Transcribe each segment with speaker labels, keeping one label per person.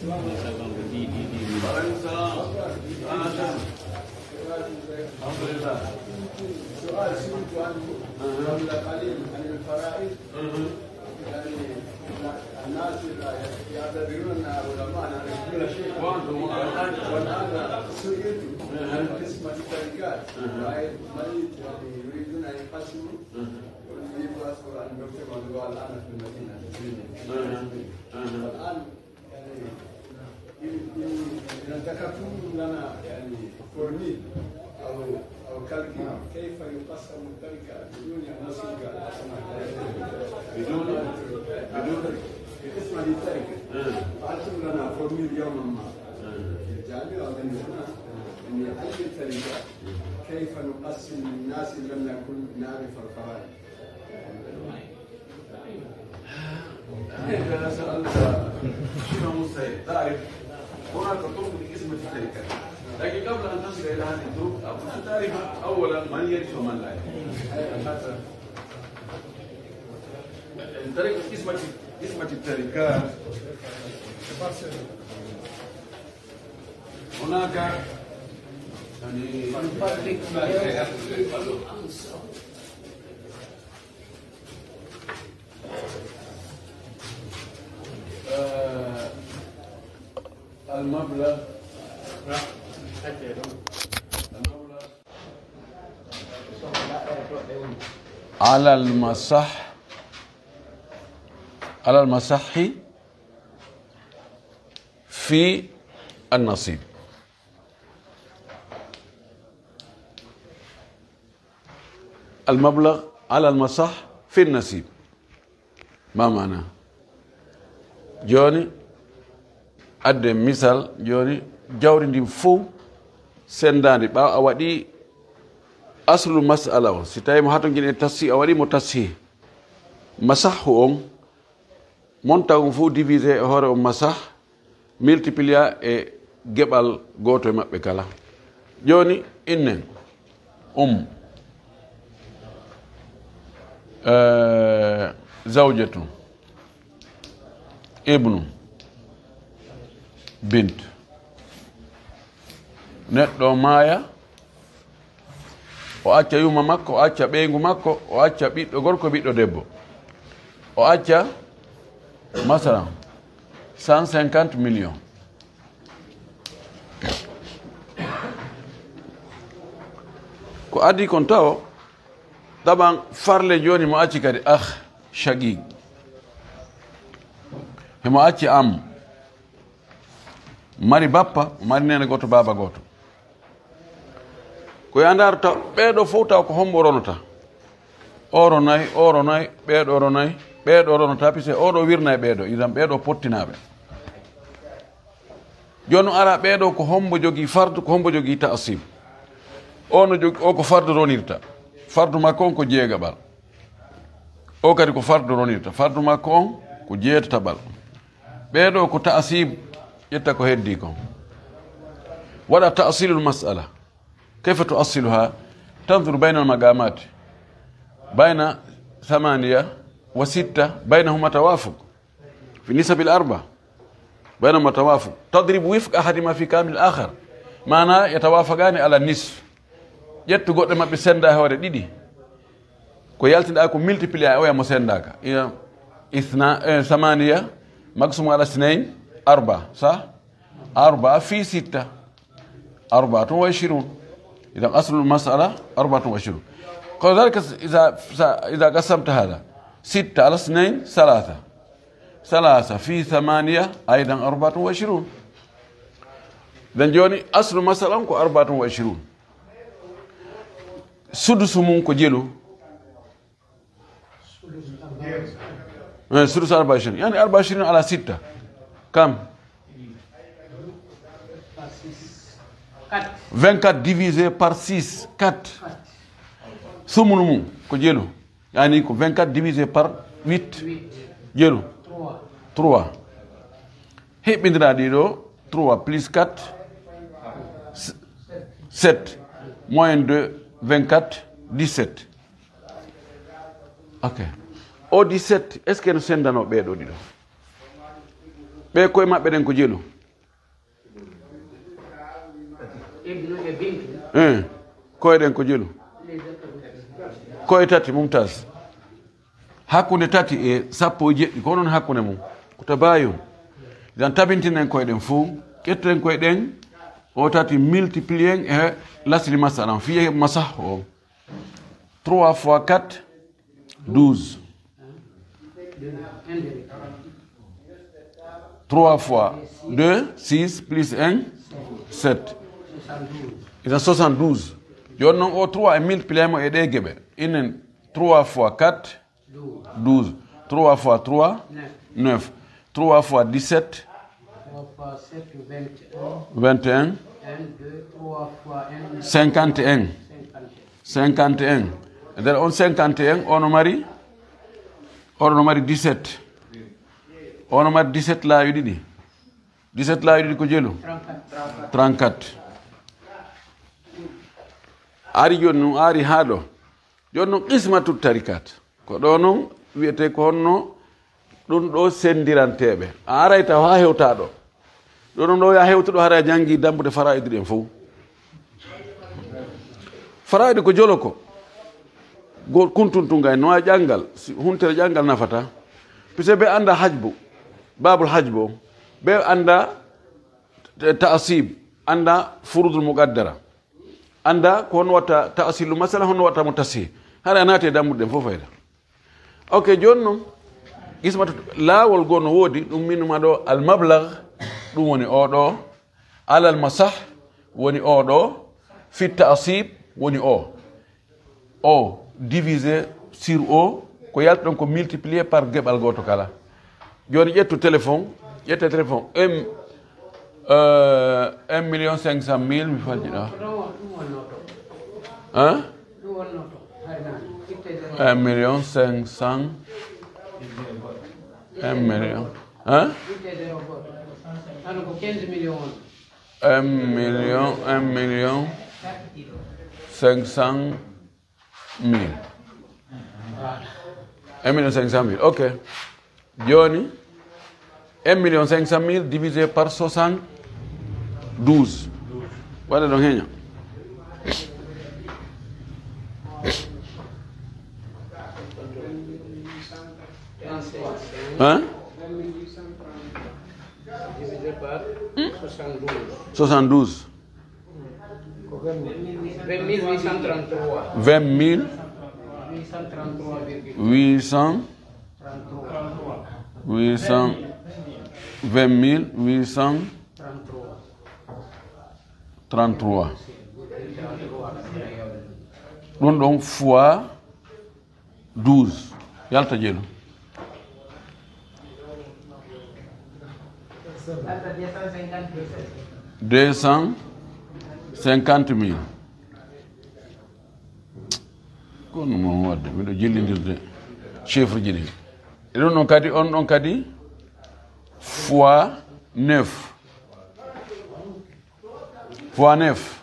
Speaker 1: سؤال سئلت عنه قبل قليل عن الفرائض يعني الناس يعتبرون علماء كل شيء والان سئلت عن قسمة التركات مريض يريدون ان يقسموا يريد اذكر ان يكتب الان في المدينه والان يعني إذا ذكرتم لنا يعني فورميل أو كالكي كيف يقسم التركة بدون موسيقى بدون قسمة للتركة أعطوا لنا فورميل يوما ما في الجامعة وبنينا أن أي التركة كيف نقسم الناس إن لم نكن نعرف الفرائض.
Speaker 2: إذا سألت شنو مستحيل تعرف هناك طرق لقسمة التركة، لكن قبل أن تصل إلى هذه الطرق لابد أن تعرف أولا من يرث ومن لا يرث. قسمة التركات هناك يعني المبلغ على المصح في النصيب. المبلغ على المصح في النصيب ما معناه؟ جوني adde misal joni jawri ndi fou sendandi ɓaw a waɗi aslu masala o si tawi mo hato guine tassi a waɗi mo tassi masahu on montagu fou divisé e hoore o masah multiplia e geɓal goto e maɓɓe kala. joni innen zawjatu ibnu bint neɗɗo maaya o acca yuma makko o acca ɓeygu makko o acca ɓiɗɗo gorko ɓiɗɗo debbo o acca masalan 150 millions ko addi kon taw taɓan farle joni mo acci kadi shagig hemo acci am mari bappa mari nene goto baba goto ko yandar taw ɓeɗo fof taw ko hombo ronota oro nayi ɓeɗo ronayi ɓeɗo ronota pise oɗo wirna e ɓeɗo idan ɓeɗo pottinaɓe joni ara ɓeɗo ko hombo jogui fardu ko hombo jogui ta'sib ono jogui o ko fardu ronirta fardu makko on ko jeegaɓal o kadi ko fardu ronirta fardu makko on ko jeetataɓal ɓeɗo ko ta'sib ƴetta ko heddi kon waɗa ta'silu lmas'ala كيف تؤصلها؟ تنظر بين المقامات بين 8 و6 بينهما توافق في النسب الأربعة بينهما توافق تضرب وفق أحدهما في كامل الآخر معناه يتوافقان على النصف ƴettu goɗɗo maɓɓe senda hoore ɗiɗi ko yaltinɗa ko multiplier o yamo sendaka ina 8 مقسوم على 2 4 صح 4 في 6 24 إذا أصل المسألة 24 كذلك إذا قسمت هذا 6 على 2 3 في 8 أيضا 24 إذن جوني أصل المسألة 24 سدس منك جلو سدس 24 يعني 24 على 6 كم 24 divisé par 6 4 sumunu mum ko jelu yani ko 24 divisé par 8 jelu 3 heɓɓidira ɗiɗo 3 plus 4 7 moins de 24 17 ok o 17 est ce que no sendano ɓeɗo ɗiɗo ɓe koye maɓɓe ɗen ko jelu koye ɗen ko jelu koye tati mumtas hakkunde tati e sappo e jeɗɗi ko noon hakkunde mum ko tabayun idan tabintinen koye ɗen fou ƴettoɗen koye ɗen o tati multiplien e lasli masalan fiye masah o 3 fois 4 12 3 fois 2 6 plus 1 7 idan 72 joni noon o 3 e multiplié mo e ɗe geɓe inen 3 fois 4 12 3 fois 3 9 3 fois 17 21 51 51 nder on 51 ono mari 17 ono mari 17 laawi ɗiɗi 17 laawi ɗiɗi ko jelu 34 ari joni noon ari haa ɗo joni noon qismatu tarikat ko ɗo noon wiyete ko honno ɗum ɗo sendiranteɓe a aray taw ha hewta ɗo ɗo noon ɗo ya hewtuɗo hara a jangi dambude faraidu ɗen fof faraidu ko jolo ko kuntuntunga en no a ƴangal huntere ƴangal nafata puisque ɓe anda hajbu babul hajbu ɓe anda ta'asib anda furudul muqaddara anda ko honno watta ta'asilu masala honno watta mo tasih hara a naati e dambude ɗen fof fayda ok joni noon gismata laawol goo no woodi ɗum minuma ɗo almablag ɗum woni oɗo alal masah woni oɗo fi ta'asib woni o divisé sur o ko yalta ɗon ko multiplié par geɓal goto kala joni ƴettu téléphone ƴette téléphone 1 million 500 mille mi faljiɗa 1 million 500 1 million 1 million 500 mille 1 million 500 mille ok joni 1 million 500 mille divisé par 72 waɗa ɗon heña hein 72 20 833 ɗum ɗon fois 12 yalta jeelu 250 mille kono moom wadde miɗo jillidirde chiffre ji ɗi e ɗum ɗon kadi on ɗon kadi fois 9 fois 9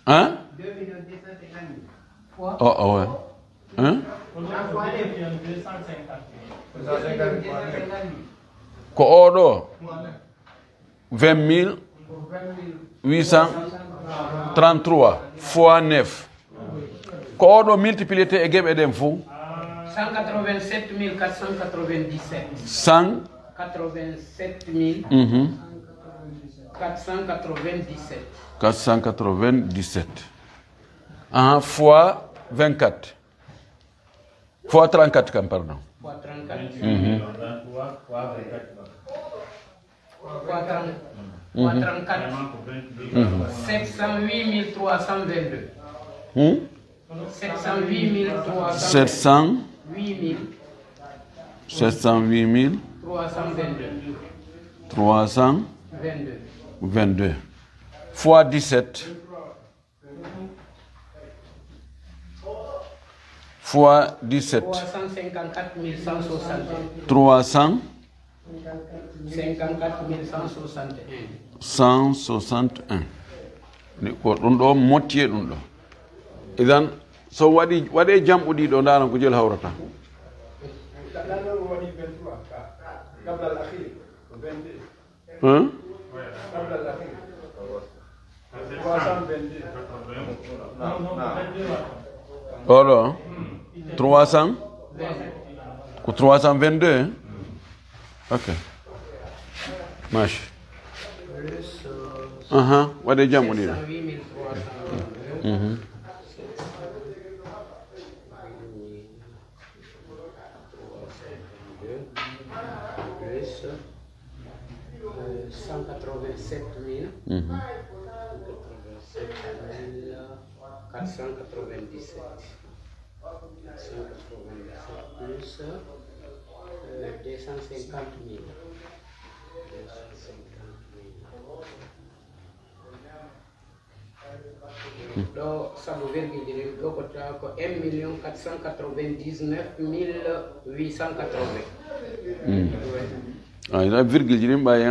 Speaker 2: hein ouais hein ko oɗo 20 833 fois 9 ko oɗo multiplié e geɓe ɗen fof
Speaker 3: 187 497
Speaker 2: 497 fois 24 fois 34 kam pardon
Speaker 3: fois 34 708 322
Speaker 2: 708 322 fois 17 fois 17
Speaker 3: 354
Speaker 2: 161 ko ɗum ɗo mottiye ɗum ɗo idan so waɗe jamɓuɗi ɗo ndaran ko jeel hawrata
Speaker 1: قبل الأخير 22
Speaker 2: hein
Speaker 1: قبل الأخير 322
Speaker 2: oɗo 300 ko 322 hein? Ok machi waɗe jammo ɗiɗo
Speaker 3: 608 ɗo sabu virgule ɗi ɗo ko tawa ko 1 899 880
Speaker 2: ina virgule ji ɗin ɓay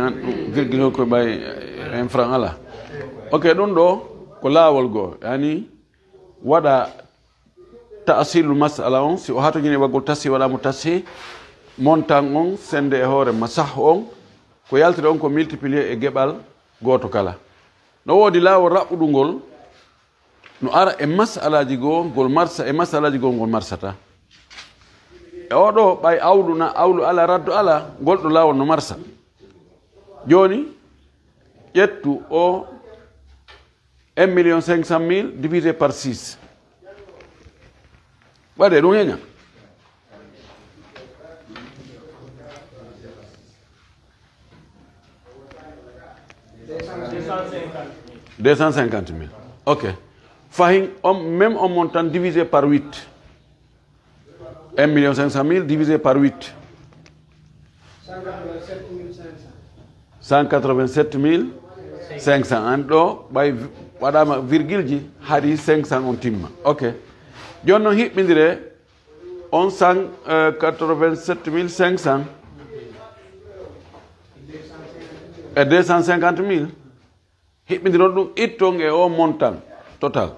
Speaker 2: virgule hokko ɓay en franc ala ok ɗum ɗo ko laawol goo yani waɗa ta'silu masala on si o hatojini waggol tassi waɗamo tassi montant on sende e hoore masah on ko yaltide on ko multiplier e geɓal gooto kala no woodi laawol raɓɓuɗungol no ara e masalaji goo ngol marsa e masalaji goo ngol marsata e oɗo ɓay awlu ala raddu ala ngol ɗo laawol no marsa joni ƴettu o 1 500 000 divisé par 6 waɗe ɗum heña 250 000 ok fahin même on montant divisé par 8 1 500 000 divisé par 8 187 500 an ɗo ɓay waɗama virgule ji haɗi 500 on timma ok joni noon hiɓɓidire on 187 500 e 250 000 hiɓɓidiron ɗum itton e o montant total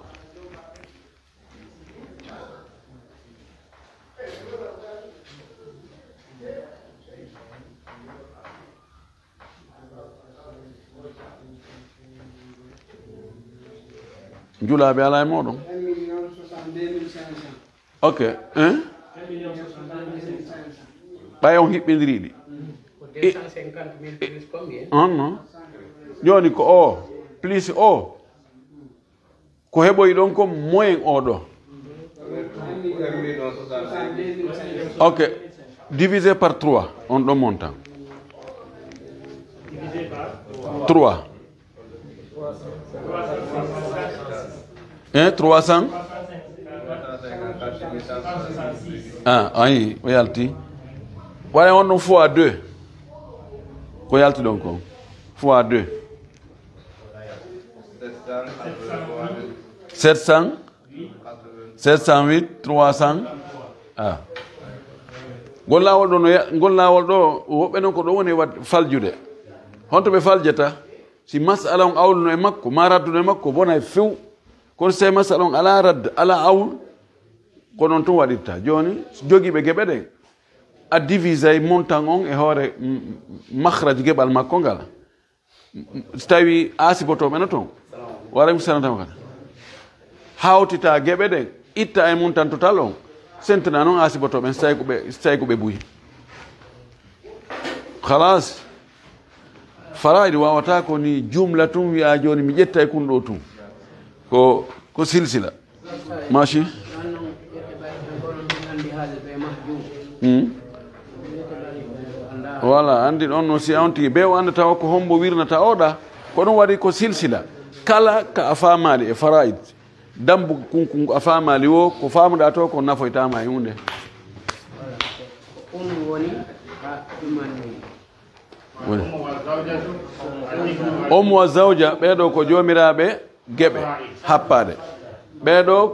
Speaker 2: julaaɓe ala e moɗon
Speaker 1: 1
Speaker 2: ok hein ɓay on hiɓɓidiri ɗi
Speaker 3: 250 000 plus combien
Speaker 2: non joni ko o plus o ko heɓoyi ɗon ko moyen o ɗo ok divisé par 3 on ɗo montant 3 300 ayi o yalti waɗa on ɗum fois 2 ko yalti ɗon ko fois 2 700 708 300 ngol laawol ɗo ngol laawol ɗo woɓɓe noon ko ɗo woni wat faljude honto ɓe faljata si masala on awluno e makko ma radduno e makko bona e few kono so masala on ala radd ala awl ko noon tun waɗirta joni jogiiɓe geɓe ɗen a divisé montant on e hoore mahraj geɓal makko ngal so tawi asibotoɓe no toon waleykum salam tama kadi hawtita geɓe ɗen itta e montant total on sentina noon asibotoɓen so tawi ko ɓe ɓuyi halas faraiɗi wawata ko ni jumla tum wiya joni mi ƴetta e kun ɗo tum ko silsila machi voilà andi ɗon no si on tigi ɓe o anda tawa ko hombo wirnata oɗa ko ɗum waɗi ko silsila kala ka a famali e faraid dambu kunku a famali o ko famuɗa to ko nafoytama e hunde omo wa zawja ɓeɗo ko jomiraɓe geɓe happade ɓeɗo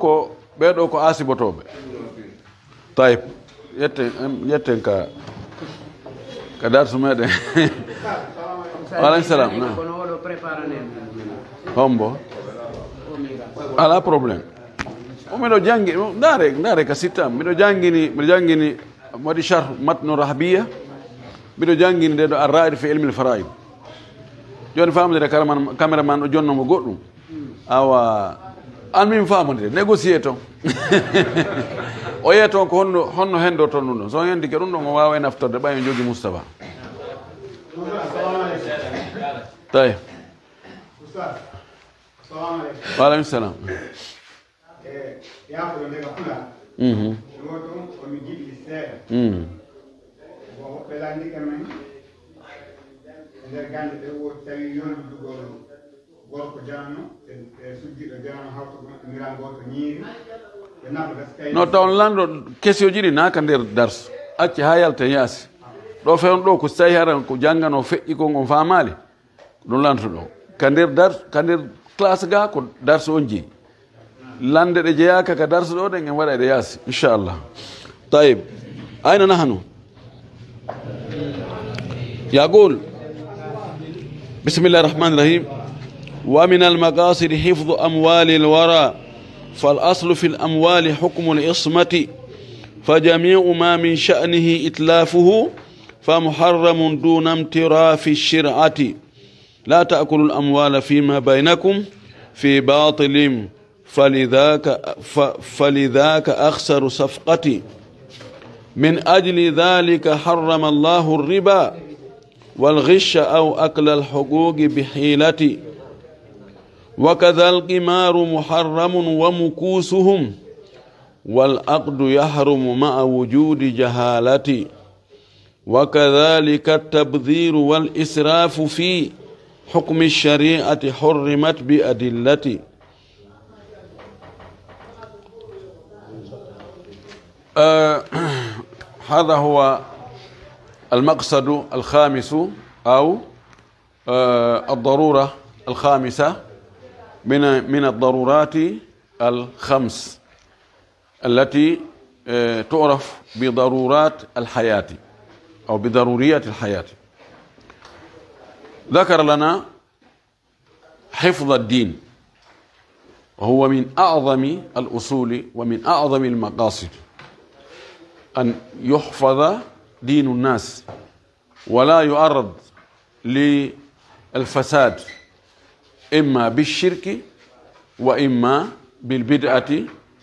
Speaker 2: ko asibotoɓe tayib yetten ka darsu meɗen waleykum salam hombo ala probléme miɗo jangi ndaare ka sittam miɗo jangini waɗi charh matnu rahbiya mbiɗo jangini nde ɗo arraid fi ilmi l faraid joni famdede caméraman ɗo jonnomo goɗɗum awa an min famodire négocié toon o yiya toon ko honno hendo toon ɗum ɗon so hendike ɗum ɗon o wawa e naftorde ɓay o jogui moustapha tawi waaleykum salam
Speaker 4: woɓɓe landika men e nder gande ɗe woodi tawi yondudugol gorko janno e sujjiɗo janno hawtomiran goto ñiiri ɓe naɓa gaskay
Speaker 2: no taw lanɗo question ji ɗi naka nder darse acci ha yalta yaasi ɗo fewn ɗo ko so tawi hara ko janggano feƴƴi ko ngon famali ɗum lanto ɗo ka nder classe ga ko darse on jeeyi lande ɗe jeeyaka ka darse ɗo ɗen en waɗa ɗe yaasi inchallah tayib ayna nahnu يقول بسم الله الرحمن الرحيم ومن المقاصد حفظ أموال الورى فالأصل في الأموال حكم العصمة فجميع ما من شأنه إتلافه فمحرم دون امتراف الشرعة لا تأكلوا الأموال فيما بينكم في باطل فلذاك أخسر صفقة من أجل ذلك حرم الله الربا والغش أو أكل الحقوق بحيلة وكذا القمار محرم ومكوسهم والعقد يحرم مع وجود جهالة وكذلك التبذير والإسراف في حكم الشريعة حرمت بأدلة هذا هو المقصد الخامس أو الضرورة الخامسة من الضرورات الخمس التي تعرف بضرورات الحياة أو بضروريات الحياة. ذكر لنا حفظ الدين وهو من أعظم الأصول ومن أعظم المقاصد أن يحفظ دين الناس ولا يعرض للفساد إما بالشرك وإما بالبدعة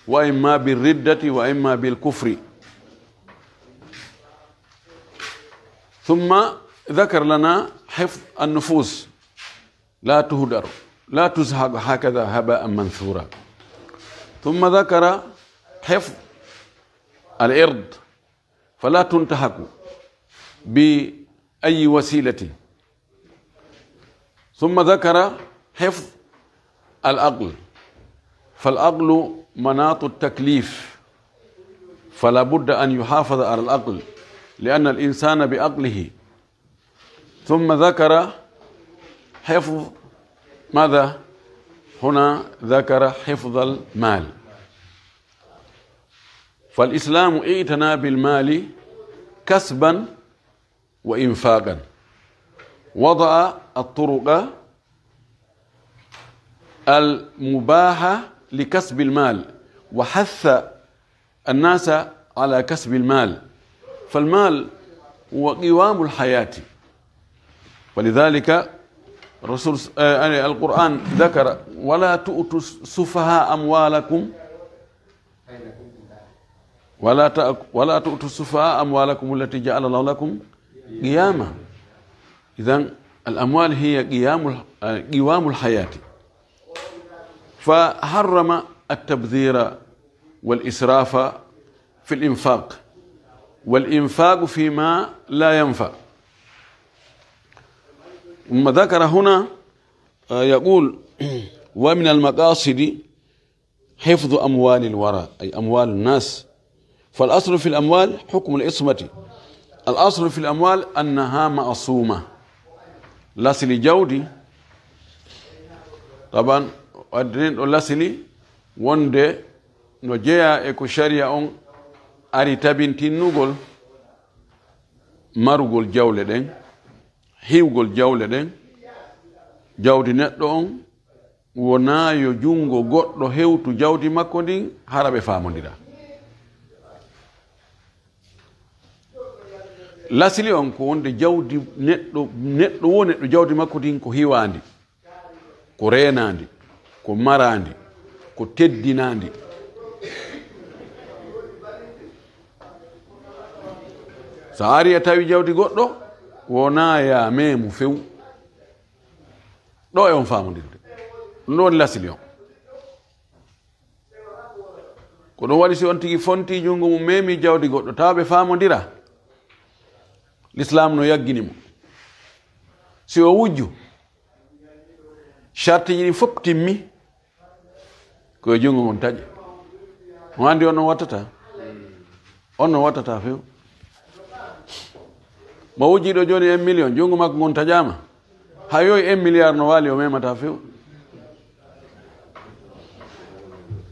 Speaker 2: وإما بالردة وإما بالكفر. ثم ذكر لنا حفظ النفوس لا تهدر لا تزهق هكذا هباء منثورا. ثم ذكر حفظ الإرض فلا تنتهك بأي وسيلة. ثم ذكر حفظ العقل فالعقل مناط التكليف فلا بد أن يحافظ على العقل لأن الإنسان بعقله. ثم ذكر حفظ ماذا؟ هنا ذكر حفظ المال فالإسلام اعتنى بالمال كسبا وإنفاقا وضع الطرق المباحة لكسب المال وحث الناس على كسب المال فالمال هو قوام الحياة. ولذلك الرسول القرآن ذكر ولا تؤتوا السفهاء أموالكم ولا تؤتوا السفهاء أموالكم التي جعل الله لكم قياما. إذن الأموال هي قوام الحياة. فحرم التبذير والإسراف في الإنفاق والإنفاق فيما لا ينفع. ثم ذكر هنا يقول ومن المقاصد حفظ أموال الورى أي أموال الناس. فالأصل في الأموال حكم العصمة. الأصل في الأموال أنها معصومة لاسل جودي طبعا wadden lasili wonde no jeeya e ko sharia on ari tabintinnugol marugol jawle ɗen hiwgol jawle ɗen jawdi neɗɗo on wona yo jungo goɗɗo hewtu jawdi makko ndin hara ɓe famodira. lasili on ko wonde jawdi neɗɗo wo neɗɗo jawdi makko din ko hiwandi ko renandi ko marandi ko teddinandi so ari e tawi jawdi goɗɗo wona ya memu few ɗo e on famodirde ɗum ɗo woni lasili on ko ɗum waɗi si on tigi fonti junngo mum memi jawdi goɗɗo tawa ɓe famodira l'islam no yagginimo si o wujju chartiji ɗi fof timmi koye junngo ngon taƴe mo andi on non wattata few mo wujjiɗo joni 1 million junngo makko ngon taƴama ha yoyi 1 milliard no waali o memata few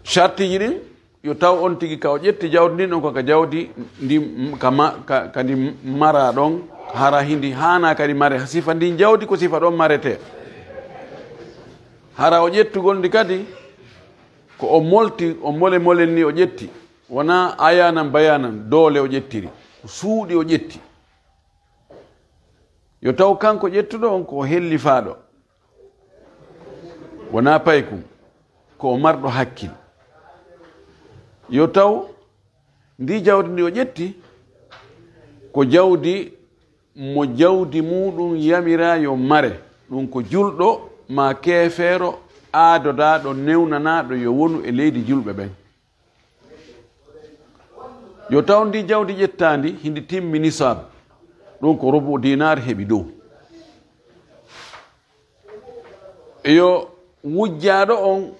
Speaker 2: chartiji ɗin yo taw on tigi ka o ƴetti jawdi ndin ɗon koka jawdi ndi kadi mara ɗon hara hindi hana kadi mare sifa ndin jawdi ko sifa ɗon marete hara o ƴettugol ndi kadi ko o molti o molel ni o ƴetti wona ayanan bayanan doole o ƴettiri suuɗi o ƴetti yo taw kanko ƴettuɗo on ko hellifaɗo wona paykum ko o marɗo hakkil yo taw ndi jawdi ndi o ƴetti ko jawdi mo jawdi muɗum yamira yo mare ɗum ko julɗo ma keefeero aadodaɗo newnanaɗo yo wonu e leydi julɓe ɓen yo taw ndi jawdi ƴettandi hindi timmi nisab ɗum ko rubu dinar heɓi dow yo wujjaɗo on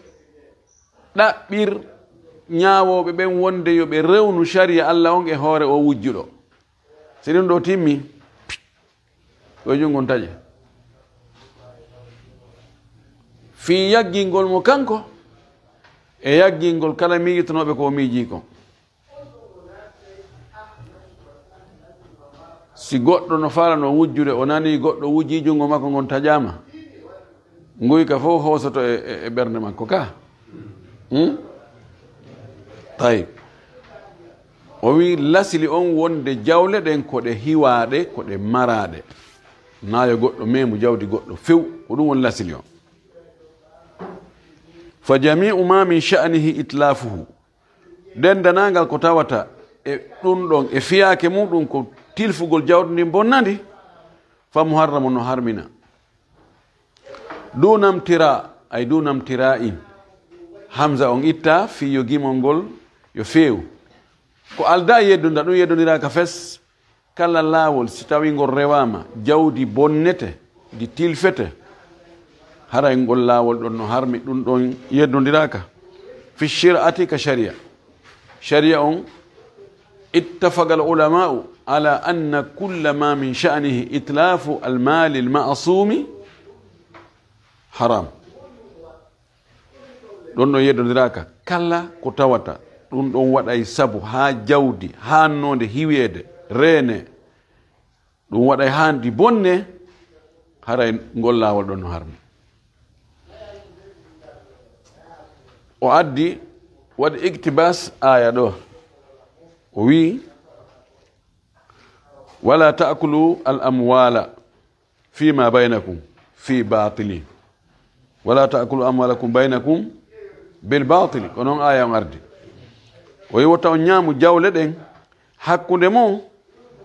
Speaker 2: ɗaɓɓir ñaawoɓe ɓen wonde yo ɓe rewnu sharia Allah on e hoore o wujjuɗo si ɗum ɗo timmi koye jungon taƴe fi yaggingol mo kanko e yaggingol kala miijitonoɓe ko miiji kon si goɗɗo no falano wujjude o nani goɗɗo wujji jungo makko ngon taƴama nguyka fof hoosoto e ɓernde makko ka tayib o wi lasili on wonde jawle ɗen koɗe hiwaɗe koɗe maraɗe nayo goɗɗo memu jawdi goɗɗo few ko ɗum woni lasili on fa jami'u ma min sha'nihi itlafuhu dendanagal ko tawata e ɗum ɗon e fiyake muɗum ko tilfugol jawdi ndi bonnadi fa muharramu no harmina dunam tira ay dunam tira'in hamza on itta fi yo gimol ngol yo feew ko alda yeddunda ɗum yeddondiraka fes kala laawol si tawi ngol rewama jawdi bonnete ndi tilfete haray ngol laawol ɗon no harmi ɗum ɗon yeddondiraka fi shir'ati ka sharia on ittafaqa al-ulama'u ala anna kulla ma min sha'nihi itlafu al-mali al-ma'sumi haram ɗon ɗon yeddondiraka kala ko tawata ɗum ɗon waɗay sabu ha jawdi hannode hiwede reene ɗum waɗay handi bonne haray ngol laawol ɗon no harmi o addi waɗi iktibas aya ɗo o wi wala ta'kulu al amwala fima baynakum fi batili wala ta'kulu amwalakum baynakum bil batili ko noon aya on ardi o wi wotta on ñaamu jawle ɗen hakkunde mon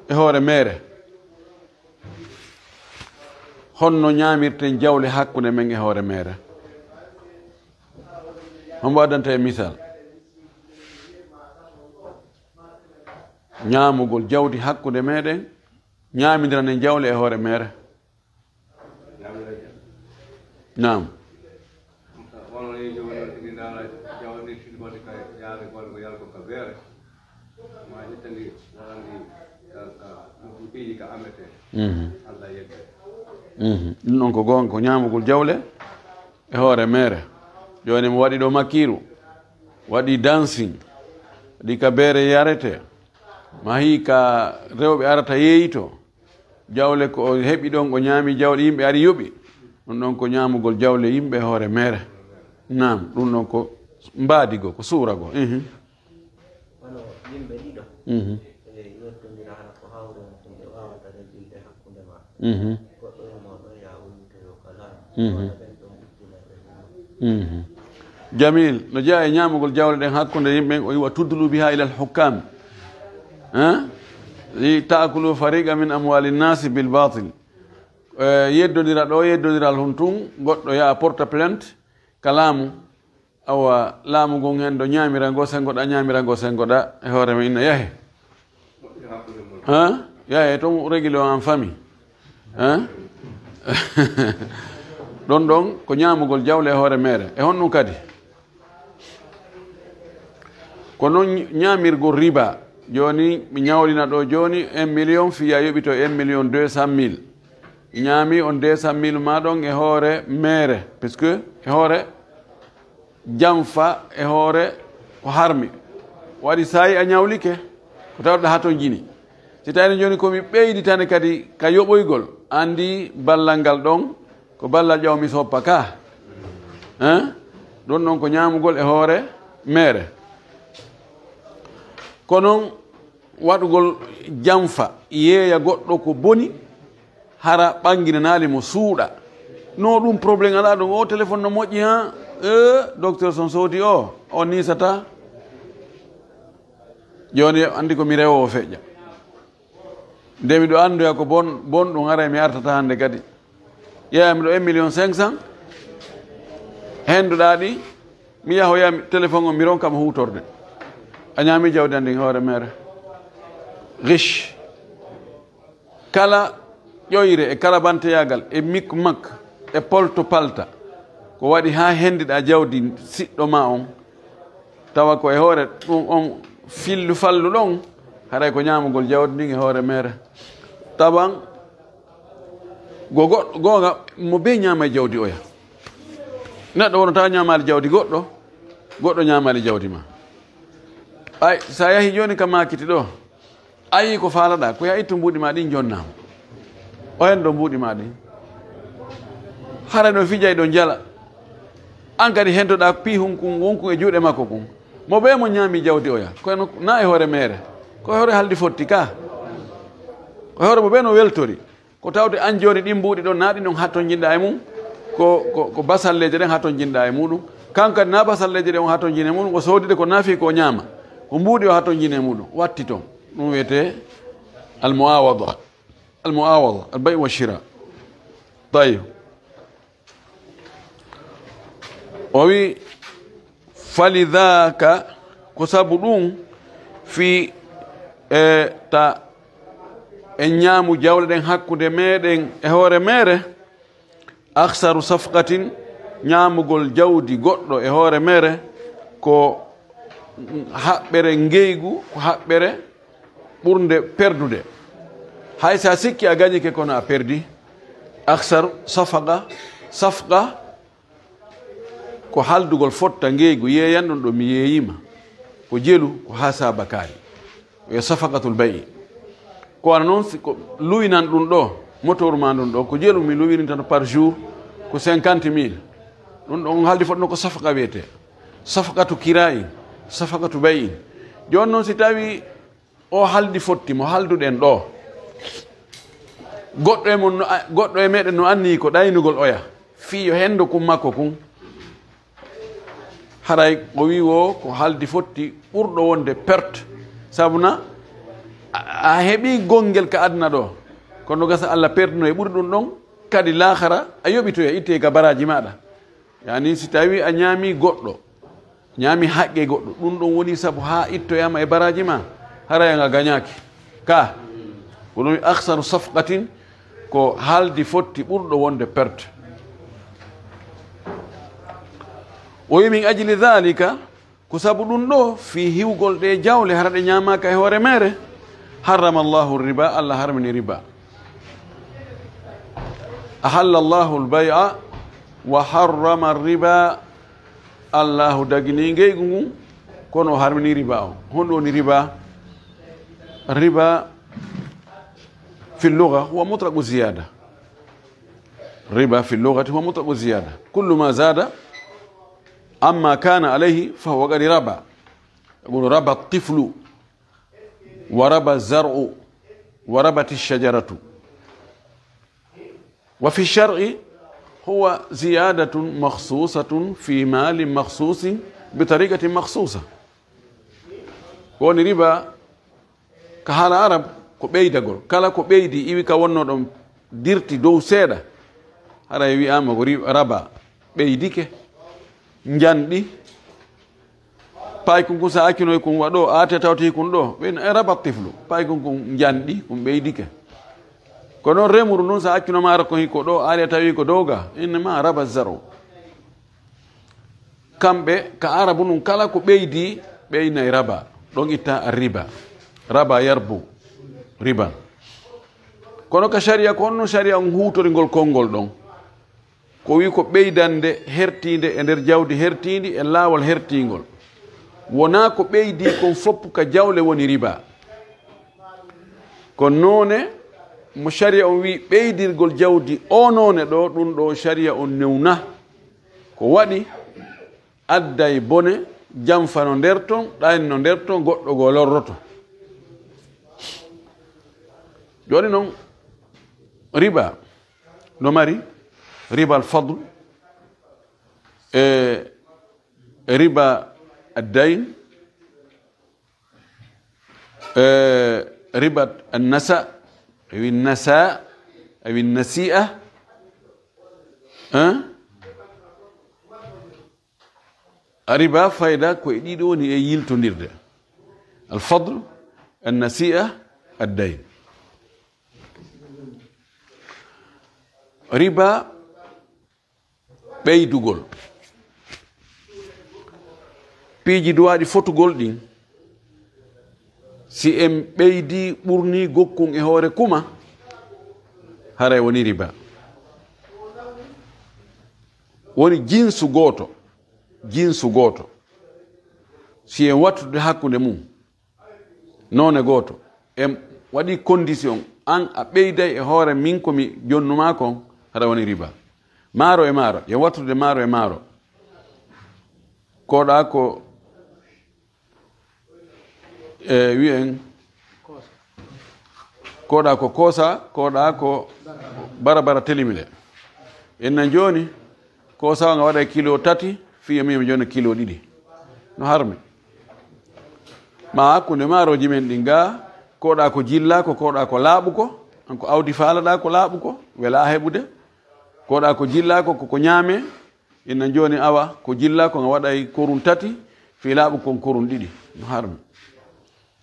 Speaker 2: e hoore mere honno ñaamirten jawle hakkunde men e hoore mere hombo addanta e misal ñaamugol jawdi hakkunde meɗen ñaamidiranen jawle e hoore mere nam ɗum ɗon ko gonga ko ñaamugol jawle e hoore mere joni mo waɗi ɗo makiru waɗi dancing waɗi ka beere yarete ma hi ka rewɓe arata yeeyito jawle ko heɓi ɗon o ñaami jawle yimɓe ari yoɓi ɗum ɗon ko ñaamugol jawle yimɓe e hoore mere nam ɗum ɗon ko mbaadigo ko suurago
Speaker 5: wono yimɓe ɗiɗo yettondira hana ko hawre ɓe wawa
Speaker 2: jamil no jaa e ñaamugol jawle ɗen hakkunde yimɓe o yiwa tuddulu biha ila alhukam li taakulu fariqa min amwali nnasi bilbatil yeddodira ɗo yeddodiral hon tun goɗɗo yaha porta plainte ka laamu awa laamu gon hen ɗo ñaamira ngo sengoɗa ñaamira ngo sengoɗa e hoore ma inna yahe yahe toon régulé o en famille ɗon ɗon ko ñaamugol jawle e hoore mere e honɗum kadi ko noon ñaamirgol riba joni mi ñawlina ɗo joni 1 million fiya yoɓito 1.200.000 ñaami on 200.000 maɗon e hoore mere puisque e hoore jamfa e hoore ko harmi waɗi sayi a ñawlike ko tawɗa ha ton jini si tawino joni komi ɓeydi tane kadi ka yoɓoygol andi ballal ngal ɗon ko ballal ƴawmi soppa ka ɗon ɗon ko ñamugol e hoore mere ko noon waɗugol jamfa yeeya goɗɗo ko boni hara ɓanginanali mo suuɗa no ɗum probléme ala ɗum o téléphone no moƴƴi ha docteur son sowti o nisata joni andi ko mi rewowo feƴƴa nde miɗo anduya ko bon ɗum ara mi artata hande kadi yeyami ɗo 1.500.000 henduɗa ɗi mi yahoya téléphone o mi ronkama hutorde a ñaami jawdi andi hoore mere riche kala ƴoyre e kala banteyagal e mikko makko e polto palta ko waɗi ha hendiɗa jawdi siɗɗo ma on tawa ko e hoore ɗum on fillu fallu ɗon haɗay ko ñamugol jawdi ndin e hoore mere taban gonga mo be ñama e jawdi oya neɗɗo wono tawa ñamali jawdi goɗɗo ñamali jawdi ma ay sa yahi joni ka makiti ɗo ayi ko faalaɗa ko ya ittu mbuɗi ma ɗin jonnama o hen ɗo mbuɗi ma ɗin hara no fijay ɗo jala an kadi hentoɗa pi hunkun wonkun e juuɗe makko kun mo ɓe mo ñaami jawdi oya kono na e hoore mere ko hoore haldi fotti ka ko hoore mo ɓe no weltori ko tawde an joni ɗin mbuɗi ɗon na ɗin ɗon hatto jinɗa e mum ko basalleje ɗen hatto jinɗa e muɗum kankadi na basalleje ɗen o hatto jine muɗum o sodide ko naafi ko ñaama ko mbuɗi o hatto jine muɗum watti toon ɗum wiyete almuawada albay wa shira tayib o wi falidaka ko sabu ɗum fi ta en ñaamu jawle ɗen hakkude meɗen e hoore mere aksaru safqatin ñaamugol jawdi goɗɗo e hoore mere ko haɓɓere ngeygu ko haɓɓere ɓurde perdude hay sa sikki a gañike kono a perdi aksaru safqa ko haldugol fotta ngeygu yeeyan ɗon ɗo mi yeeyima ko jelu ko ha sabakari yo safaqatul bayi ko ana noon ko luwinan ɗum ɗo moteur ma ɗum ɗo ko jelu mi luwini tan par jour ko 50.000 ɗum ɗon haldi fotno ko safqa wiyete safqatu kirayi safaqatu bayi joni noon si tawi o haldi fotti mo halduɗen ɗo goɗɗo e meɗen no anni ko ɗaynugol oya fiyo hendo kum makko kum haray o wi wo ko haldi fotti ɓurɗo wonde perte sabuna a heeɓi gonngel ka aduna ɗo kono gasa Allah perduno e ɓuri ɗum ɗon kadi lahara a yoɓitoya itte ka baraji maɗa yani si tawi a ñaami goɗɗo ñaami haqqe goɗɗo ɗum ɗon woni saabu ha ittoyama e baraji ma haray nga gañaki ka ko ɗum aksaru safqatin ko haldi fotti ɓurɗo wonde perte o wi min ajli dhalika ko sabu ɗum ɗo fi hiwgol ɗe jawle hara ɗe ñamaka e hoore mere harrama allahu riba allah harmini riba ahalla allahu lbay'a wa harrama riba allahu dagini ngeygu ngun kono o harmini riba o honɗum woni riba fi lluga huwa mutlaqu ziyada riba fi llugati huwa mutlaqu ziyada kullu ma zada amma kana alayhi fahuwa qad raba يقول ربى الطفل وربى الزرع وربت الشجرة وفي الشرع هو زيادة مخصوصة في مال مخصوص بطريقة مخصوصة. woni riba ka haala arab ko ɓeydagol kala ko ɓeydi iwi ka wonno ɗon dirti dow seeɗa hara wi'ama ko raba ɓeydike janɗi paykon kon sa akkinoy kon waɗo ate tawti kon ɗo ɓen raba tiflu paykon kon janɗi kon ɓeydike ko noon remuru noon sa akkinoma ara kon hikko ɗo ari tawi ko dowga innema raba zaro kamɓe ka arabu num kala ko ɓeydi ɓeynay raba ɗon itta riba raba yarbu riba kono ka sharia ko honno sharia on huutoringol konngol ɗon ko wi ko ɓeydande hertinde e nder jawdi hertindi e laawol hertingol wona ko ɓeydi kon fopp ka jawle woni riba ko noone mo sharia on wi ɓeydirgol jawdi o noone ɗo ɗum ɗo sharia on newna ko waɗi adday bone jamfa no nder ton ɗani no nder ton goɗɗo go lorroto joni noon riba no mari riba alfadl e riba addayn riba annasa awi nasa awi nasi'a riba fayda ko e ɗiɗi woni e yiltodirde alfadl annasi'a addayn riba ɓeydugol piiji duwaɗi fotugol ɗin si en ɓeydi ɓurni gokkun e hoore kuma haray woni riba woni jinsu gooto si en wattude hakkunde mum noone gooto en waɗi condition an a ɓeyday e hoore min komi jonnuma kon hara woni riba maaro e maaro yen wattude maaro e maaro koɗa ko wi'en koɗa ko koosa koɗa ko barabara telimile enna joni koosa nga waɗa kilo 3 fiya mimi joni kilo 2 no harmi ma hakkunde maaroji men ɗi ga koɗa ko jilla ko koɗa ko laaɓu ko anko awdi faalaɗa ko laaɓu ko wela heɓude koɗa ko jilla ko koko ñaame enna joni awa ko jilla ko nga waɗay korun 3 fi laaɓu kon korun 2 no harmi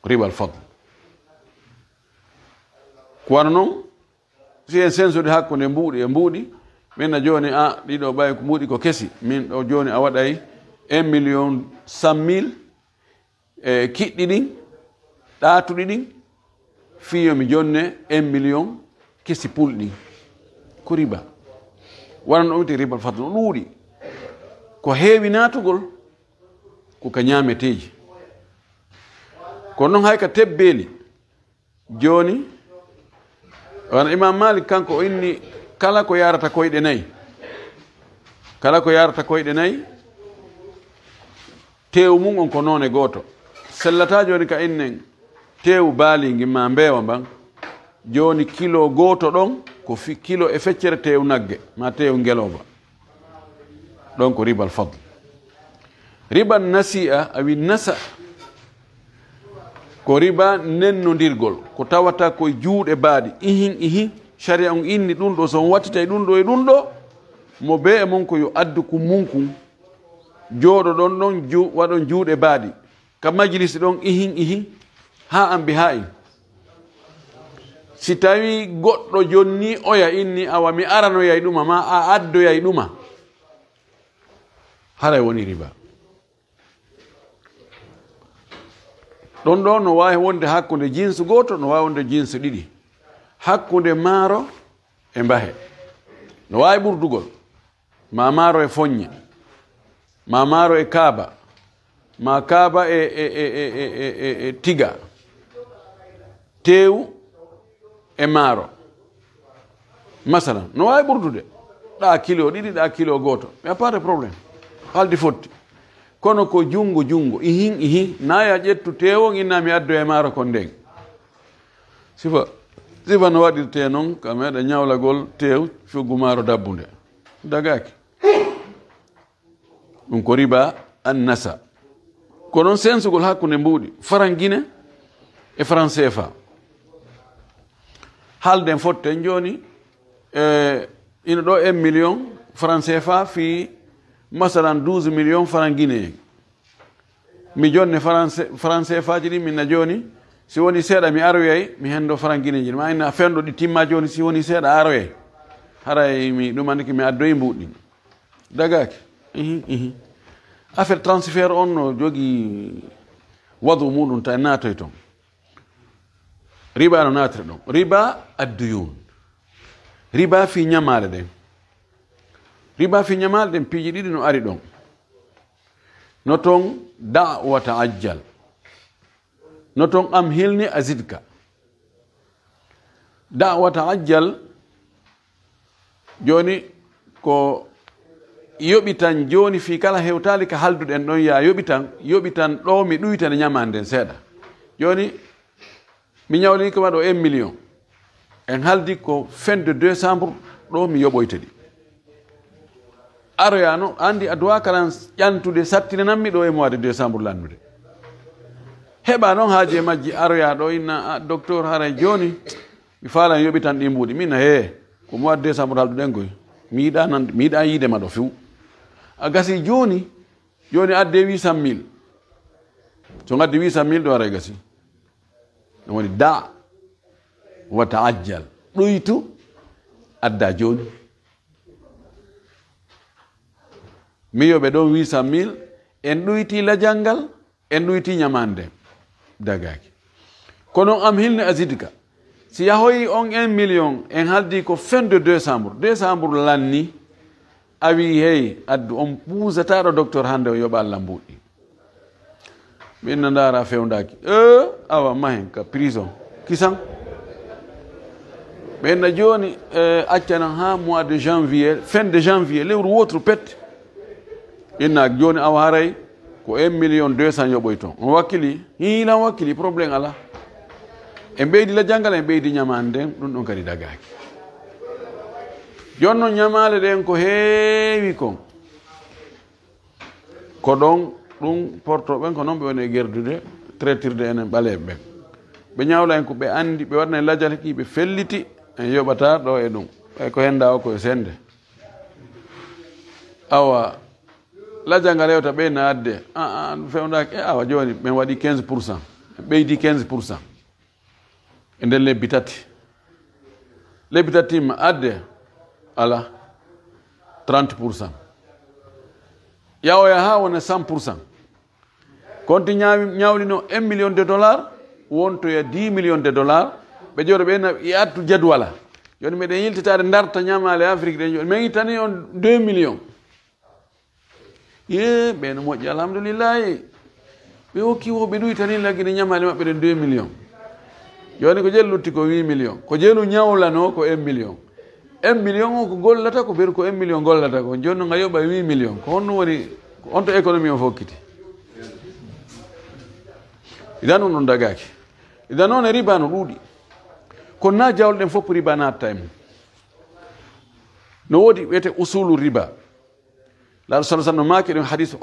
Speaker 2: riba alfadl ko wana noon si en sensude hakkunde mbuuɗi e mbuuɗi minna joni ɗiɗo ɓay ko mbuuɗi ko kesi min ɗo joni a waɗay 1.100.000 e kiɗɗi ɗin ɗaatuɗi ɗin fiyomi jonne 1 million kesi pulɗi ko riba wana ɗo wite riba alfadl no ɗuuɗi ko heewi naatugol ko ka ñaameteji kono noon hay ka tebbeeli joni wana imam malik kanko o inni kala ko yarata koyɗe nayi tew mum on ko noone gooto sellata joni ka innen tew baaligi ma mbeewa mban joni kilo gooto ɗon ko kilo e feccere tew nagge ma tew ngeloba ɗon ko riba alfadl riba nasi'a awi nasa ko riba nennodirgol ko tawata koye juuɗe baaɗi ihin sharia on inni ɗum ɗo so on wattitay ɗum ɗo e ɗum ɗo mo be e mon ko yo addu ko munkun jooɗo ɗon ɗon waɗon juuɗe baaɗi ka majlisi ɗon ihin ha ambi ha in si tawi goɗɗo jonni oya inni awa mi aranoyay ɗuma ma a addoyay ɗuma haray woni riba ɗon ɗo no wawi wonde hakkude jinsu goto no wawi wonde jinsu ɗiɗi hakkude maaro e mbahe no wawi ɓurdugol ma maaro e foññe ma maaro e kaaba ma kaaba e tiga tew e maaro masalan no wawi ɓurdude ɗa kilo ɗiɗi ɗa kilo goto mais pas de probléme haldi fotti kono ko jungo ihin naya ƴettu tewo inna mi addo e maaro kon ndeng sifa riba no waɗirte noon ka meeɗa ñawlagol tew coggu maaro dabbunde dagaki ɗum ko riba annasa ko noon sensugol hakkunde mbuuɗi faran guine e franc CFA haalden fotten joni ina ɗo 1 million franc CFA fi masalan 12 million franc guinéen mi jonne franc CFA ji ɗi minna joni si woni seeɗa mi aroyay mi hendo franc guinéji ma ina fenɗo ɗi timma joni si woni seeɗa aroyay haray mi ɗum andiki mi addoyi mbuɗɗi dagaki affaire transfert on no jogui wadu muɗum ta natoy toon riba no natire ɗon riba adduyun riba fi ñamale ɗen riba fi ñamale ɗen piiji ɗiɗi no ari ɗon no toon da wata ajjal no toon am hilni azidka da wata ajjal joni ko yoɓitan joni fi kala hewtali ka halduɗen ɗon ya yoɓitan ɗo mi ɗuytane ñamanden seeɗa joni mi ñawlini ko waɗo 1 million en haldi ko fin de décembre ɗo mi yoɓoyte ɗi aroyano andi a duwa kalan ƴantude sattinanammi ɗo e mois de décembre landude heɓa noon haaji e majji aroya ɗo inna docteur haray joni mi faalan yoɓitan ɗi mbuuɗi mina he ko mois de décembre halduɗen koy mi yiɗa yiidema ɗo few a gasi joni adde 800 000 so gaddi 800 000 ɗo ara gasi ɗum woni da wata ajjal ɗoytu adda joni mi yoɓe ɗon 800 000 en ɗoyti lajangal en ɗoyti ñamande dagaki kono am hilne asidka si yahoyi on 1 million en haldi ko fin de décembre lanni a wi hey addu on puusataɗo docteur hande o yoɓa Allah mbuɗɗi minno ndara fewndaki awa mahen ka prison kisan ɓenna joni accanan ha mois de janvier fin de janvier lewru wotru pette inna joni awa haray ko 1 million 200 yoɓoy ton on wakkili hiilan wakkili probléme ala en ɓeydi la jangal en ɓeydi ñamande nden ɗum ɗon kadi dagaki jonnon ñamale ɗen ko heewi kon ko ɗon ɗum portoɓen ko noon ɓe woni e gerdude traitirde enen ɓaleɓe ɓen ɓe ñawla en ko ɓe andi ɓe waɗna e lajal ki ɓe felliti en yoɓata ɗo e ɗum ɓay ko henda o koye sende awa lajal ngal hewta ɓe na adde ɗum fewndaki awa joni ɓen waɗi 15% ɓeydi 15% e nden lebbi tati timma adde ala 30%. Yawoya ha wona 100%. Konti ñawlino $1 million wonto ya $10 million. Ɓe jooɗo ɓe na yattu jadwala. Joni meɗen yiltitade darta ñamale Afrique ɗen joni min tani on 2 millions. Ye ɓe no moƴƴi alhamdulillahi. Ɓe hokki woɓe ɗuy tani laggine ñamale maɓɓe ɗen 2 millions. Joni ko jelu lutti ko 8 millions. Ko jelu ñawlano ko 1 million. 1 million o ko gollata ko ɓeru ko 1 million gollata ko joni no nga yoɓa 8 millions ko honno woni on to économie o fokkiti idan on ɗon dagaki idan noon e riba no ɗuuɗi kono na jawleɗen fof riba natta e mum no woodi wiyete usulu riba laaɗo sa sallam no maaki ɗum hadis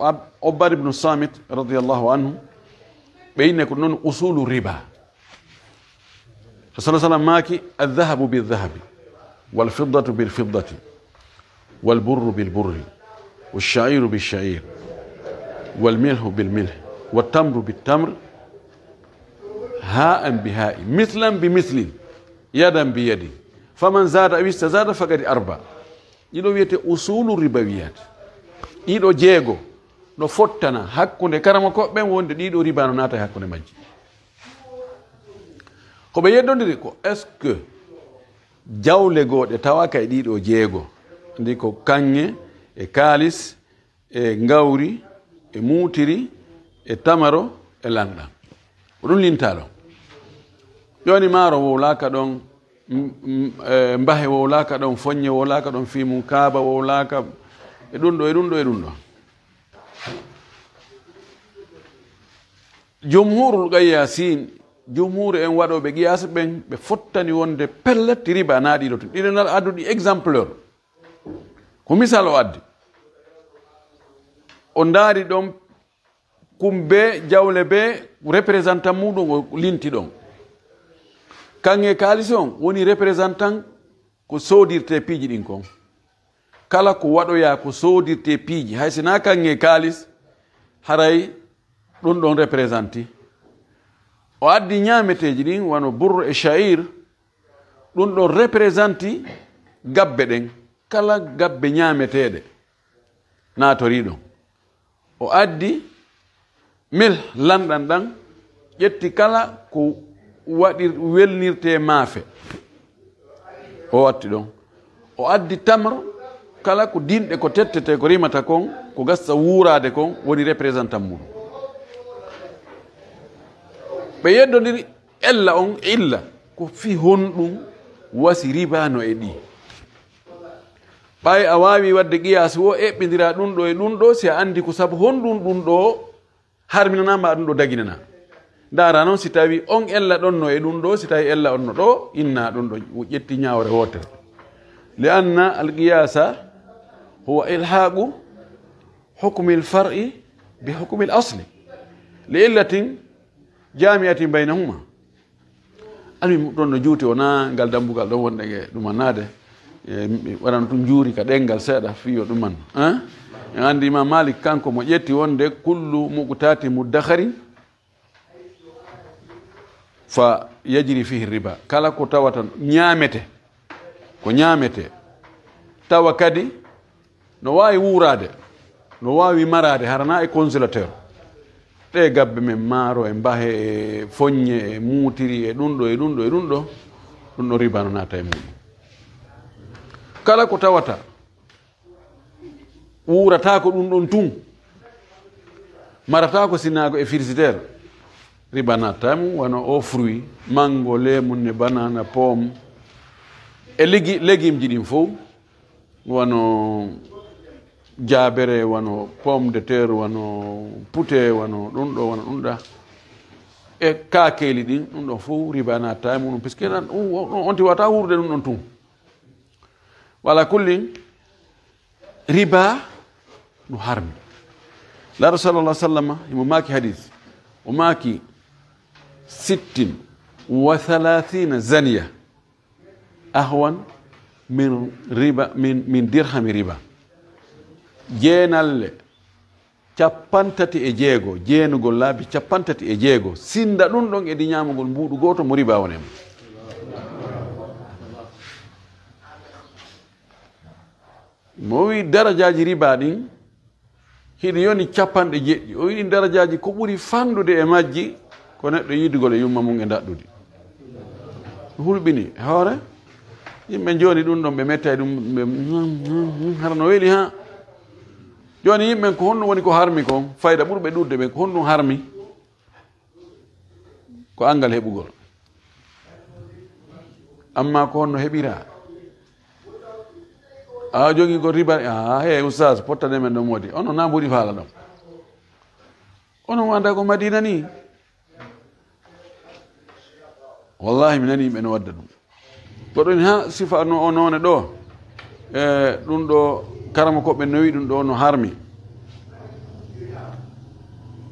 Speaker 2: Ubbad ibn Samit radiallahu anhu ɓe inne ko noon usulu riba sa sallam maaki aldahabu bildahabi والفضة بالفضة والبر بالبر والشعير بالشعير والملح بالملح والتمر بالتمر هاء بهاء مثلا بمثل يدا بيد فمن زاد أو استزاد فقد أربع إلو ويته أصول الربويات إلو جيغو no fottana hakkunde karama ko ɓen wonde ɗiɗo riba no naata hakkunde majji ko ɓe yeddodiri ko est ce que jawle goɗe tawaka e ɗiɗo jeego ndi ko kanŋe e kaalis e ngawri e muutiri e tamaro e lanɗam ko ɗum lintalo joni maaro wowlaka ɗon mbahe wowlaka ɗon foññe wowlaka ɗon fimu kaaba wowlaka e ɗum ɗo e ɗum ɗo e ɗum ɗo jumhurul gayyasin jumhur en waɗoɓe qiyas ɓen ɓe fottani wonde pellet riba naaɗiɗo tun ɗiɗo nar adduɗi exemplaire ko misal o addi o ndaari ɗon kumbe jawle be représentant muɗum o linti ɗon kange kaalis on woni représentant ko soodirte piiji ɗin kon kala ko waɗoya ko soodirte piiji hay sina kange kaalis haray ɗum ɗon représenté o addi ñaameteeji ɗin wano bourre e sha'ir ɗum ɗon représenté gabbe ɗen kala gabbe ñaameteeɗe naatori ɗon o addi mil lanɗan ɗan ƴetti kala ko welnirte maafe o watti ɗon o addi tamre kala ko dinɗe ko tettete ko rimata kon ko gasta wuurade kon woni représentant muɗum ɓe yeddodiri ella on illa ko fi honɗum wasi ribano e ɗi ɓay a wawi wadde qiyas wo eɓɓidira ɗum ɗo e ɗum ɗo si a andi ko saabu honɗum ɗum ɗo harminanama ɗum ɗo daginana dara noon si tawi on ella ɗonno e ɗum ɗo si tawi ella onno ɗo inna ɗum ɗo ƴetti ñawre wotere li anna alqiyasa huwa ilhaqu hukmi lfar'i bi hukmi lasli li illatin jami'atin baynahuma almi ɗon no juuti wona ngal dambugal ɗon wonɗe e ɗumannade waɗano tum juuri ka ɗengal seeɗa fiyo ɗuman en andi imam malik kanko mo ƴetti wonde kullu muqtati muddakharin fa yajri fihi riba kala ko tawata ñaamete ko ñaamete tawa kadi no wawi wuurade no wawi marade harana e congélateur ɗe gabbe men maaro e mbahe e foññe e muutiri e ɗum ɗo e ɗum ɗo e ɗum ɗo ɗum ɗo riba no naata e muɗum kala ko tawata wuurata ko ɗum ɗon tun marata ko sinnago e frigidaire riba natta mum wano o fruit mango lemunne banana pomme e légume ji ɗin fof wano jaabere wano pomme de terre wano pouté wano ɗum ɗo wano ɗum ɗa e kakeli ɗin ɗum ɗon fof riba natta muɗum puisque onti wata wurde ɗum ɗon tun wala kullin riba no harmi laɗo sallallah sallam imo maki hadis o maki 36 zaniya ahwan min riba min dirhami riba jeenalle 36 jeenugol laabi 36 sinda ɗum ɗon edi ñamugol mbuɗu goto mo riba wonema mo wi darajaji riba ɗin hiɗi yoni 90 o yiɗi darajaji ko ɓuri fandude e majji ko neɗɗo yidugol e yumma mum e daɗɗude hulɓini hoore yimɓe joni ɗum ɗon ɓe metta ɗum hara no weeli ha joni yimɓen ko honɗum woni ko harmi kon fayda ɓurɓe ɗurde ɓe ko honɗum harmi ko angal heɓugol amma ko honno heɓira a jogi ko riba he oustage pottane men ɗon modi ono na ɓuuri faala ɗon ono wanda ko madina ni wallahi mi nani yimɓe no wadda ɗum goɗɗo ni ha sifa no o none ɗo e ɗum ɗo karama koɓɓe no wi ɗum ɗo no harmi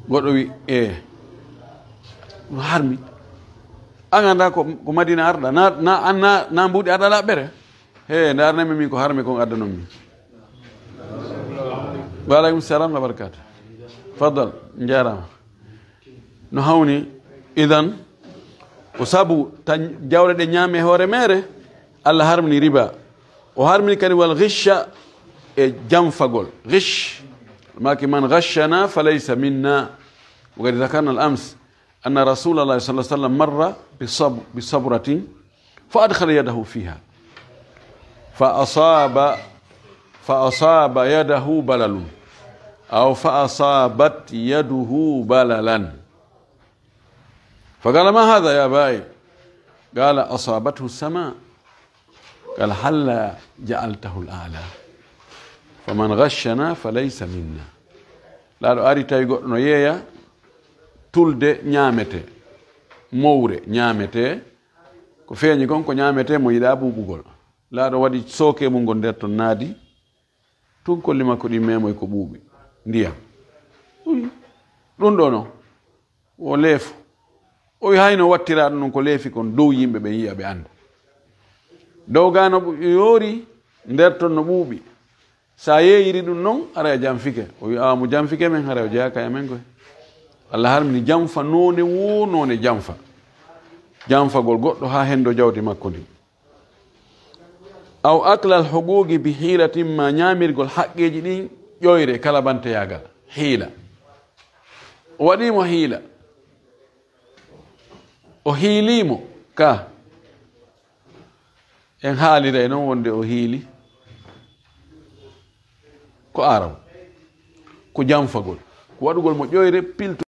Speaker 2: goɗɗo wi no harmi an anda ko madina arɗa na mbuɗi aɗa laɓɓere he darnami min ko harmi kon addanon min waaleykum salam wa barakatu faddal jarama no hawni idan ko saabu tan jawle ɗe ñaame hoore mere allah harmini riba o harmini kadi wal ghisha e jamfagol ghish maki man ghashana falaysa minna وقد ذكرنا الأمس أن رسول الله صلى الله عليه وسلم مر بصبرة فأدخل يده فيها فأصاب يده بلل أو فأصابت يده بللا فقال ما هذا يا باي قال أصابته السماء قال هل جعلته الأعلى فمن غشنا فليس منا لا أري تايغو نويا تولد ñamete mowre ñaamete ko feeñi kon ko ñaamete mo yiɗa ɓuuɓugol laaɗo waɗi sooke mum ngol nder ton naadi tun kolli makko ɗi memoy ko ɓuuɓi ndiyam ɗum ɗo no o leefo o wi hayno wattira ɗum ɗum ko leefi kon dow yimɓe ɓe yiya ɓe anda dow gano yoori nder ton no ɓuuɓi sa yeeyiri ɗum noon ara e jamfike o wi mo jamfike men hara o jeeyaka e men koye Allah harmini jamfa none wo none jamfagol goɗɗo ha hendo jawdi makko ndi aw aklal huquqi bi hilatin ma ñamirgol haqqeji ɗin ƴoyre kala banteyagal hiila o waɗimo hiila o hiilimo ka en haaliray noon wonde o hiili ko araw ko jamfagol ko waɗugol mo ƴoyre piltu